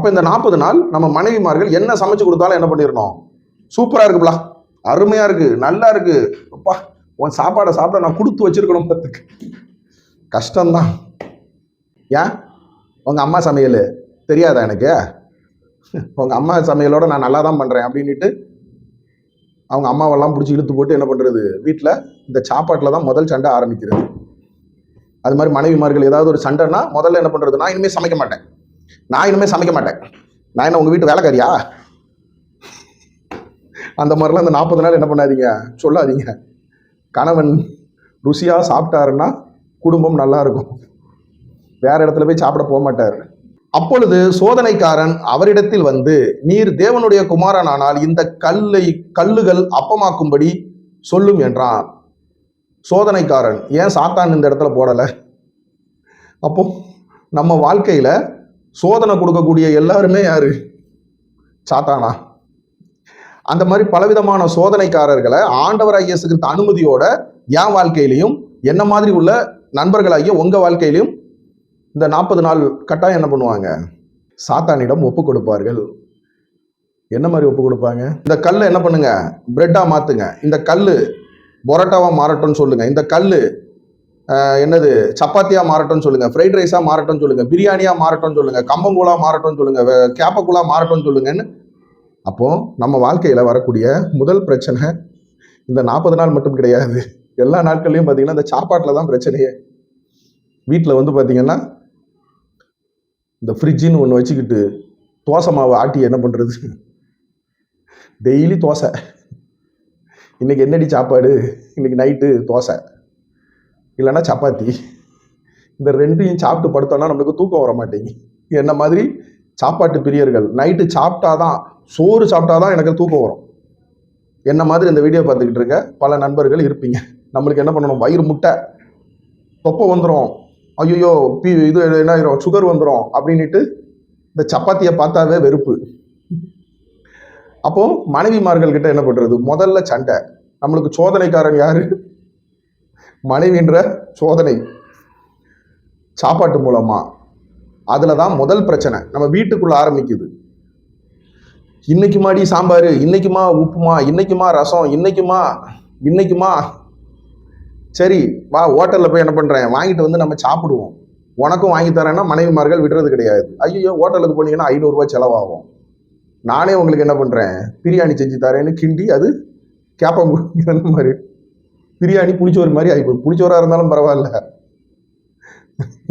அப்போ இந்த 40 நாள் நம்ம மனைவிமார்கள் என்ன சமைச்சு கொடுத்தாலும் என்ன பண்ணிடணும், சூப்பராக இருக்குங்களா, அருமையாக இருக்கு, நல்லா இருக்கு, அப்பா உன் சாப்பாடை சாப்பிட நான் கொடுத்து வச்சிருக்கணும். பத்துக்கு கஷ்டம்தான். ஏன் உங்கள் அம்மா சமையல் தெரியாதா எனக்கு, உங்கள் அம்மா சமையலோட நான் நல்லா தான் பண்ணுறேன் அப்படின்ட்டு அவங்க அம்மாவெல்லாம் பிடிச்சி இழுத்து போட்டு என்ன பண்ணுறது, வீட்டில் இந்த சாப்பாட்டில் தான் முதல் சண்டை ஆரம்பிக்கிறது. அது மாதிரி மனைவிமார்கள் ஏதாவது ஒரு சண்டைன்னா முதல்ல என்ன பண்ணுறது, நான் இனிமேல் சமைக்க மாட்டேன், நான் என்ன உங்கள் வீட்டு வேலைக்காரியா, அந்த மாதிரிலாம் இந்த 40 நாள் என்ன பண்ணாதீங்க, சொல்லாதீங்க. கணவன் ருசியாக சாப்பிட்டாருன்னா குடும்பம் நல்லா இருக்கும், வேற இடத்துல போய் சாப்பிட போக மாட்டார். அப்பொழுது சோதனைக்காரன் அவரிடத்தில் வந்து, நீர் தேவனுடைய குமாரன் ஆனால் இந்த கல்லுகள் அப்பமாக்கும்படி சொல்லும் என்றான். சோதனைக்காரன் ஏன் சாத்தான் இந்த இடத்துல போடலை? அப்போ நம்ம வாழ்க்கையில சோதனை கொடுக்கக்கூடிய எல்லாருமே யாரு, சாத்தானா? அந்த மாதிரி பலவிதமான சோதனைக்காரர்களை ஆண்டவராகிய இயேசு கிறிஸ்து அனுமதியோட என் வாழ்க்கையிலையும் என்ன மாதிரி உள்ள நண்பர்களாகிய உங்க வாழ்க்கையிலையும் இந்த 40 நாள் கட்டாயம் என்ன பண்ணுவாங்க, சாத்தானிடம் ஒப்பு கொடுப்பார்கள். என்ன மாதிரி ஒப்பு கொடுப்பாங்க? இந்த கல்லை என்ன பண்ணுங்க, பிரெட்டா மாத்துங்க, இந்த கல்லு பொரோட்டாவா மாறட்டும்னு சொல்லுங்க, இந்த கல்லு என்னது சப்பாத்தியா மாறட்டும்னு சொல்லுங்க, ஃப்ரைட் ரைஸா மாறட்டும்னு சொல்லுங்க, பிரியாணியா மாறட்டும்னு சொல்லுங்க, கம்பங்கூழா மாறட்டும்னு சொல்லுங்க, கேப்பக்கூழா மாறட்டும்னு சொல்லுங்கன்னு. அப்போ நம்ம வாழ்க்கையில வரக்கூடிய முதல் பிரச்சனை இந்த 40 நாள் மட்டும் கிடையாது, எல்லா நாட்கள்லையும் பார்த்தீங்கன்னா இந்த சாப்பாட்டில் தான் பிரச்சனையே. வீட்டில் வந்து பார்த்தீங்கன்னா இந்த ஃப்ரிட்ஜின்னு ஒன்று வச்சுக்கிட்டு தோசை மாவு ஆட்டி என்ன பண்ணுறது, டெய்லி தோசை, இன்னைக்கு என்னடி சாப்பாடு, இன்னைக்கு நைட்டு தோசை இல்லைன்னா சப்பாத்தி, இந்த ரெண்டையும் சாப்பிட்டு படுத்தோம்னா நம்மளுக்கு தூக்கம் வர மாட்டேங்க. என்ன மாதிரி சாப்பாட்டு பிரியர்கள் நைட்டு சாப்பிட்டாதான், சோறு சாப்பிட்டாதான் எனக்கு தூக்கம் வரும். என்ன மாதிரி இந்த வீடியோ பார்த்துக்கிட்டு இருக்க பல நண்பர்கள் இருப்பீங்க. நம்மளுக்கு என்ன பண்ணணும், வயிறு முட்டை, தொப்பை வந்துடும், ஐயோ இது என்ன ஆயிரும், சுகர் வந்துடும் அப்படின்ட்டு இந்த சப்பாத்தியை பார்த்தாவே வெறுப்பு. அப்போ மனைவிமார்கள் கிட்ட என்ன பண்றது, முதல்ல சண்டை. நம்மளுக்கு சோதனைக்காரன் யாரு, மனைவின்ற சோதனை சாப்பாட்டு மூலமா. அதுலதான் முதல் பிரச்சனை நம்ம வீட்டுக்குள்ள ஆரம்பிக்குது. இன்னைக்கு மாடி சாம்பார், இன்னைக்குமா உப்புமா, இன்னைக்குமா ரசம், இன்னைக்குமா சரி வா ஹோட்டலில் போய் என்ன பண்ணுறேன் வாங்கிட்டு வந்து நம்ம சாப்பிடுவோம், உனக்கும் வாங்கி தரேன்னா மனைவிமார்கள் விடுறது கிடையாது. ஐயோ ஹோட்டலுக்கு போனீங்கன்னா 500 ரூபாய் செலவாகும், நானே உங்களுக்கு என்ன பண்ணுறேன் பிரியாணி செஞ்சு தரேன்னு கிண்டி அது கேப்ப மாதிரி பிரியாணி புளிச்சோறு மாதிரி ஆகிப்போம். புளிச்சோறாக இருந்தாலும் பரவாயில்ல,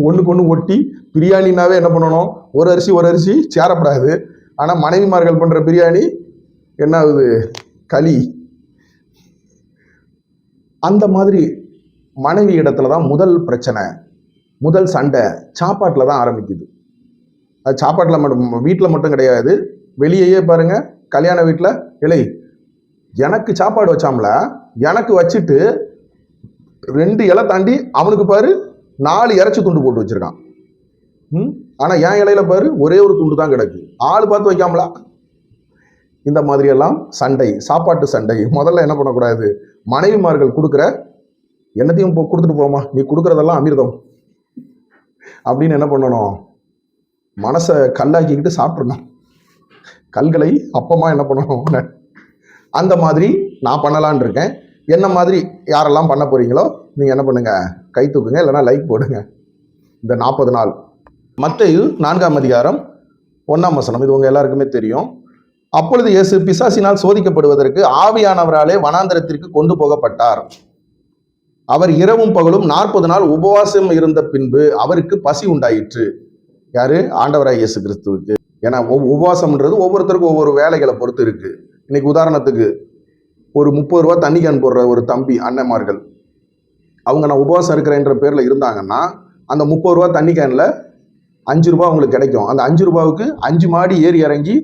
ஒன்றுக்கு ஒன்று ஒட்டி பிரியாணினாவே என்ன பண்ணணும், ஒரு அரிசி சேரப்படாது. ஆனால் மனைவிமார்கள் பண்ணுற பிரியாணி என்ன ஆகுது, களி. அந்த மாதிரி மனைவி இடத்துல தான் முதல் பிரச்சனை, முதல் சண்டை சாப்பாட்டில் தான் ஆரம்பிக்குது. அது சாப்பாட்டில் மட்டும், வீட்டில் மட்டும் கிடையாது, வெளியே பாருங்க. கல்யாண வீட்டில் இலை எனக்கு சாப்பாடு வச்சாமல, எனக்கு வச்சுட்டு 2 இலை தாண்டி அவனுக்கு பாரு 4 இறைச்சி துண்டு போட்டு வச்சிருக்கான். ஆனால் என் இலையில பாரு ஒரே ஒரு துண்டு தான் கிடக்கு, ஆள் பார்த்து வைக்காமலா. இந்த மாதிரி எல்லாம் சண்டை, சாப்பாட்டு சண்டை. முதல்ல என்ன பண்ணக்கூடாது, மனைவிமார்கள் கொடுக்குற என்னத்தையும் கொடுத்துட்டு போமா, நீ கொடுக்குறதெல்லாம் அமிர்தம் அப்படின்னு என்ன பண்ணணும், மனசை கல்லாக்கிக்கிட்டு சாப்பிடணும். கல்களை அப்பமா என்ன பண்ணணும். அந்த மாதிரி நான் பண்ணலான் இருக்கேன். என்ன மாதிரி யாரெல்லாம் பண்ண போறீங்களோ நீங்க என்ன பண்ணுங்க, கை தூக்குங்க, இல்லைன்னா லைக் போடுங்க. இந்த 40 நாள் மத்தேயு 4ஆம் அதிகாரம் 1ஆம் வசனம், இது உங்க எல்லாருக்குமே தெரியும். அப்பொழுது இயேசு பிசாசினால் சோதிக்கப்படுவதற்கு ஆவியானவராலே வனாந்தரத்திற்கு கொண்டு போகப்பட்டார். அவர் இரவும் பகலும் 40 நாள் உபவாசம் இருந்த பின்பு அவருக்கு பசி உண்டாயிற்று. யாரு, ஆண்டவராய் இயேசு கிறிஸ்துவுக்கு. ஏன்னா உபவாசம்ன்றது ஒவ்வொருத்தருக்கும் ஒவ்வொரு வேலைகளை பொறுத்து இருக்கு. இன்னைக்கு உதாரணத்துக்கு ஒரு 30 ரூபா தண்ணி கேன் போடுற ஒரு தம்பி அண்ணன்மார்கள், அவங்க நான் உபவாசம் இருக்கிறேன்ற பேர்ல இருந்தாங்கன்னா அந்த 30 ரூபா தண்ணி கேன்ல 5 ரூபா அவங்களுக்கு கிடைக்கும். அந்த 5 ரூபாவுக்கு 5 மாடி ஏறி இறங்கி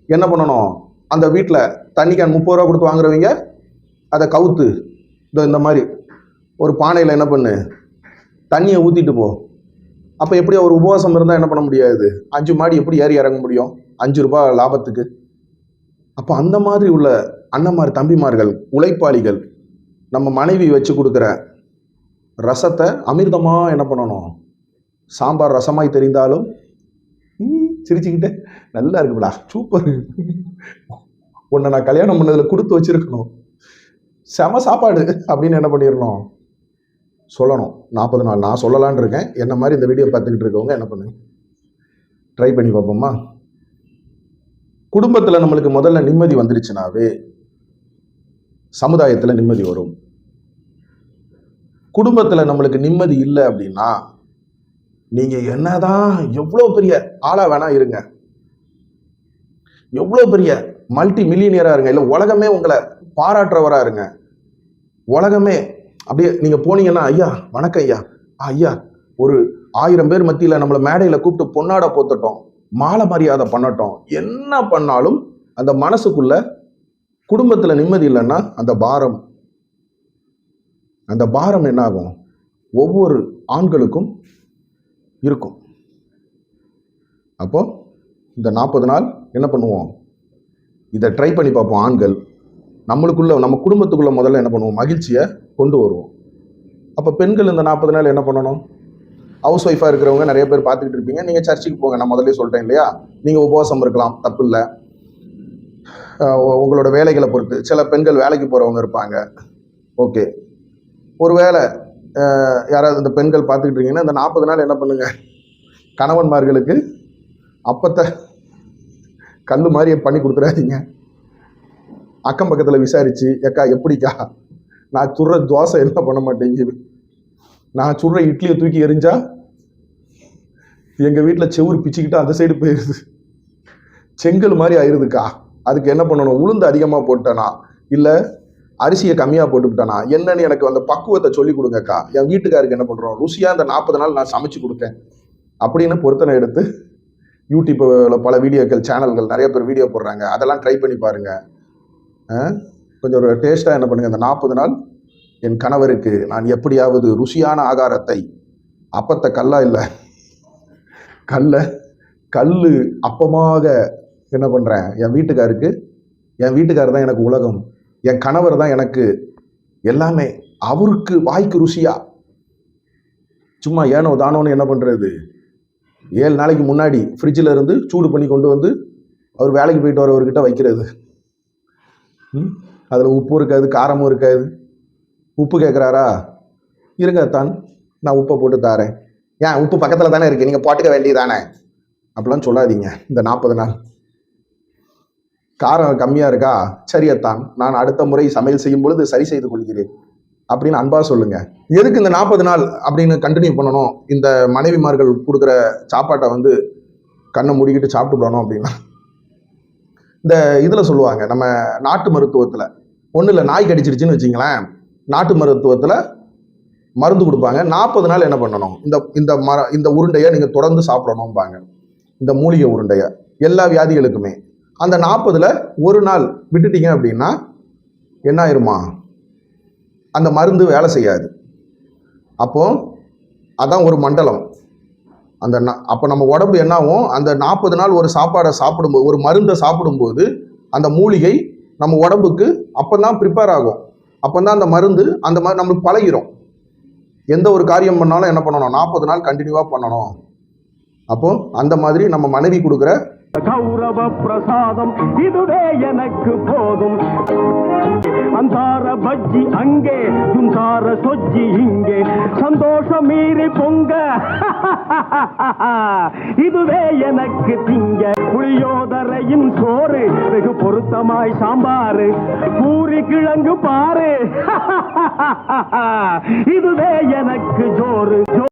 என்ன பண்ணணும், அந்த வீட்டில் தண்ணி கேன் 30 ரூபா கொடுத்து வாங்குறவங்க அதை கவுத்து இந்த மாதிரி ஒரு பானையில் என்ன பண்ணு, தண்ணியை ஊற்றிட்டு போ. அப்போ எப்படி ஒரு உபவாசம் இருந்தால் என்ன பண்ண முடியாது, 5 மாடி எப்படி ஏறி இறங்க முடியும் 5 ரூபாய் லாபத்துக்கு. அப்போ அந்த மாதிரி உள்ள அண்ணன்மார் தம்பிமார்கள் உழைப்பாளிகள் நம்ம மனைவி வச்சு கொடுக்குற ரசத்தை அமிர்தமாக என்ன பண்ணணும், சாம்பார் ரசமாய் தெரிந்தாலும் சிரிச்சுக்கிட்டு நல்லா இருக்குடா, சூப்பர், உன்னை நான் கல்யாணம் பண்ணதில் கொடுத்து வச்சிருக்கணும், செம சாப்பாடு அப்படின்னு என்ன பண்ணிடணும், சொல்லணும். 40 நாள் நான் சொல்லலான் இருக்கேன். என்ன மாதிரி இந்த வீடியோ பார்த்துக்கிட்டு இருக்கவங்க என்ன பண்ணுங்க, ட்ரை பண்ணி பார்ப்போமா? குடும்பத்தில் நம்மளுக்கு முதல்ல நிம்மதி வந்துருச்சுனாவே சமுதாயத்தில் நிம்மதி வரும். குடும்பத்தில் நம்மளுக்கு நிம்மதி இல்லை அப்படின்னா நீங்க என்னதான் எவ்வளோ பெரிய ஆளா வேணா இருங்க, எவ்வளோ பெரிய மல்டி மில்லியனியரா இருங்க, இல்லை உலகமே உங்களை பாராட்டுறவரா இருங்க, உலகமே அப்படியே நீங்க போனீங்கன்னா, ஐயா வணக்கம் ஐயா, ஐயா ஒரு 1000 பேர் மத்தியில நம்மளை மேடையில கூப்பிட்டு பொன்னாட போத்துட்டோம், மாலை மரியாதை பண்ணட்டும், என்ன பண்ணாலும் அந்த மனசுக்குள்ள குடும்பத்துல நிம்மதி இல்லைன்னா அந்த பாரம் என்ன ஆகும், ஒவ்வொரு ஆண்களுக்கும் இருக்கும். அப்போ இந்த 40 நாள் என்ன பண்ணுவோம், இதை ட்ரை பண்ணி பார்ப்போம். ஆண்கள் நம்மளுக்குள்ள நம்ம குடும்பத்துக்குள்ள முதல்ல என்ன பண்ணுவோம், மகிழ்ச்சியை கொண்டு வருவோம். அப்போ பெண்கள் இந்த 40 நாள் என்ன பண்ணணும், ஹவுஸ் ஒய்ஃபாக இருக்கிறவங்க நிறைய பேர் பார்த்துக்கிட்டு இருப்பீங்க. நீங்கள் சர்ச்சுக்கு போங்க, நான் முதல்ல சொல்லிட்டேன் இல்லையா, நீங்கள் உபவாசம் இருக்கலாம், தப்பு இல்லை. உங்களோட வேலைகளை பொறுத்து சில பெண்கள் வேலைக்கு போகிறவங்க இருப்பாங்க, ஓகே. ஒரு வேளை யாராவது இந்த பெண்கள் பார்த்துக்கிட்டு இருக்கீங்கன்னா இந்த 40 நாள் என்ன பண்ணுங்க, கணவன்மார்களுக்கு அப்பத்தை கல் மாதிரி பண்ணி கொடுத்துடாதீங்க. அக்கம் பக்கத்தில் விசாரிச்சு, ஏக்கா எப்படிக்கா, நான் சுடுற தோசை என்ன பண்ண மாட்டேங்குது, நான் சுடுற இட்லியை தூக்கி எறிஞ்சா எங்கள் வீட்டில் செவுறு பிச்சுக்கிட்டு அந்த சைடு போயிடுது, செங்கல் மாதிரி ஆயிடுதுக்கா, அதுக்கு என்ன பண்ணணும், உளுந்து அதிகமாக போட்டேனா இல்லை அரிசியை கம்மியாக போட்டுக்கிட்டேனா என்னன்னு எனக்கு அந்த பக்குவத்தை சொல்லி கொடுங்கக்கா. என் வீட்டுக்காருக்கு என்ன பண்ணுறோம், ருசியாக இந்த 40 நாள் நான் சமைச்சு கொடுத்தேன் அப்படின்னு பொருத்தனை எடுத்து யூடியூப்பில் பல வீடியோக்கள் சேனல்கள் நிறைய பேர் வீடியோ போடுறாங்க, அதெல்லாம் ட்ரை பண்ணி பாருங்க. கொஞ்சம் ஒரு டேஸ்ட்டாக என்ன பண்ணுங்க, இந்த 40 நாள் என் கணவருக்கு நான் எப்படியாவது ருசியான ஆகாரத்தை, அப்பத்தை கல்லா இல்லை கல் அப்பமாக என்ன பண்ணுறேன், என் வீட்டுக்காரர் தான் எனக்கு உலகம், என் கணவர் தான் எனக்கு எல்லாமே, அவருக்கு வாய்க்கு ருசியா, சும்மா ஏனோ தானோன்னு என்ன பண்ணுறது, 7 நாளைக்கு முன்னாடி ஃப்ரிட்ஜில் இருந்து சூடு பண்ணி கொண்டு வந்து அவர் வேலைக்கு போயிட்டு வரவர்கிட்ட வைக்கிறது. அதில் உப்பும் இருக்காது, காரமும் இருக்காது. உப்பு கேட்குறாரா, இருங்க தான் நான் உப்பை போட்டு தாரேன், ஏன் உப்பு பக்கத்தில் தானே இருக்கு, நீங்கள் போட்டுக்க வேண்டியதானே, அப்படிலாம் சொல்லாதீங்க. இந்த 40 நாள் காரம் கம்மியாக இருக்கா, சரியத்தான் நான் அடுத்த முறை சமையல் செய்யும் பொழுது சரி செய்து கொள்கிறேன் அப்படின்னு அன்பா சொல்லுங்க. எதுக்கு இந்த 40 நாள் அப்படின்னு கண்டினியூ பண்ணணும், இந்த மனைவிமார்கள் கொடுக்குற சாப்பாட்டை வந்து கண்ணை மூடிக்கிட்டு சாப்பிட்டு போடணும் அப்படின்னா, இந்த இதில் சொல்லுவாங்க நம்ம நாட்டு மருத்துவத்தில், ஒன்றும் இல்லை நாய் கடிச்சிருச்சுன்னு வச்சிங்களேன், நாட்டு மருத்துவத்தில் மருந்து கொடுப்பாங்க. 40 நாள் என்ன பண்ணணும், இந்த உருண்டையை நீங்கள் தொடர்ந்து சாப்பிடணும்பாங்க, இந்த மூலிகை உருண்டையை எல்லா வியாதிகளுக்குமே. அந்த 40ல் ஒரு நாள் விட்டுட்டீங்க அப்படின்னா என்ன ஆயிருமா, அந்த மருந்து வேலை செய்யாது. அப்போ அதான் ஒரு மண்டலம். அப்போ நம்ம உடம்பு என்ன ஆகும், அந்த 40 நாள் ஒரு சாப்பாடை சாப்பிடும்போது, ஒரு மருந்தை சாப்பிடும்போது அந்த மூலிகை நம்ம உடம்புக்கு அப்போ தான் ப்ரிப்பேர் ஆகும், அப்போ தான் அந்த மருந்து அந்த மாதிரி நம்மளுக்கு பழகிரும். எந்த ஒரு காரியம் பண்ணாலும் என்ன பண்ணணும், 40 நாள் கண்டினியூவாக பண்ணணும். அப்போ அந்த மாதிரி நம்ம மனைவி கொடுக்குற கௌரவ பிரசாதம் இதுவே எனக்கு போதும், அந்தார பஜ்ஜி அங்கே, சுந்தார சொஜ்ஜி இங்கே, சந்தோஷம் மீறி பொங்க இதுவே எனக்கு திங்க, புளியோதரையின் சோறு வெகு பொருத்தமாய் சாம்பாரு, பூரி கிழங்கு பாரு இதுவே எனக்கு ஜோறு.